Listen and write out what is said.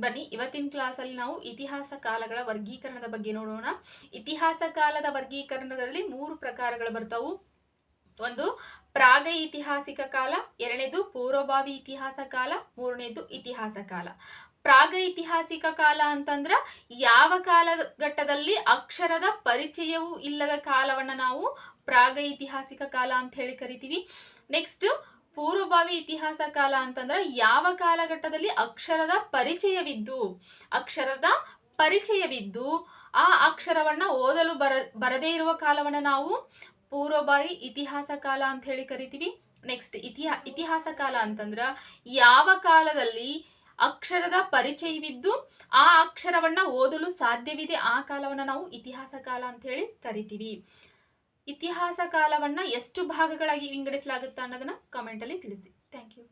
ಬನ್ನಿ ಇವತ್ತಿನ ಕ್ಲಾಸಲ್ಲಿ ನಾವು ಇತಿಹಾಸ ಕಾಲಗಳ ವರ್ಗೀಕರಣದ ಬಗ್ಗೆ ನೋಡೋಣ. ಇತಿಹಾಸ ಕಾಲದ ವರ್ಗೀಕರಣದಲ್ಲಿ 3 ಪ್ರಕಾರಗಳು ಬರ್ತಾವು. ಒಂದು ಪ್ರಾಗೈತಿಹಾಸಿಕ ಕಾಲ, ಎರಡನೇದು ಪೂರ್ವಭಾವಿ ಇತಿಹಾಸ ಕಾಲ, ಮೂರನೇದು ಇತಿಹಾಸ ಕಾಲ. ಪ್ರಾಗೈತಿಹಾಸಿಕ ಕಾಲ ಅಂತಂದ್ರ ಯಾವ ಕಾಲಘಟ್ಟದಲ್ಲಿ ಅಕ್ಷರದ ಪರಿಚಯವೂ ಇಲ್ಲದ ಕಾಲವನ್ನ ನಾವು ಪ್ರಾಗೈತಿಹಾಸಿಕ ಕಾಲ ಅಂತ ಹೇಳಿ ಕರಿತೀವಿ. ನೆಕ್ಸ್ಟ್ ಪೂರ್ವಭಾವಿ ಇತಿಹಾಸ ಕಾಲ ಅಂತಂದ್ರೆ ಯಾವ ಕಾಲಘಟ್ಟದಲ್ಲಿ ಅಕ್ಷರದ ಪರಿಚಯವಿದ್ದು ಆ ಅಕ್ಷರವನ್ನ ಓದಲು ಬರದೇ ಇರುವ ಕಾಲವನ್ನ ನಾವು ಪೂರ್ವಭಾವಿ ಇತಿಹಾಸ ಕಾಲ ಅಂತ ಹೇಳಿ ಕರಿತೀವಿ. ನೆಕ್ಸ್ಟ್ ಇತಿಹಾಸ ಕಾಲ ಅಂತಂದ್ರ ಯಾವ ಕಾಲದಲ್ಲಿ ಅಕ್ಷರದ ಪರಿಚಯವಿದ್ದು ಆ ಅಕ್ಷರವನ್ನ ಓದಲು ಸಾಧ್ಯವಿದೆ ಆ ಕಾಲವನ್ನ ನಾವು ಇತಿಹಾಸ ಕಾಲ ಅಂತ ಹೇಳಿ ಕರಿತೀವಿ. ಇತಿಹಾಸ ಕಾಲವನ್ನ ಎಷ್ಟು ಭಾಗಗಳಾಗಿ ವಿಂಗಡಿಸಲಾಗುತ್ತೆ ಅನ್ನೋದನ್ನ ಕಾಮೆಂಟ್ ಅಲ್ಲಿ ತಿಳಿಸಿ. Thank you.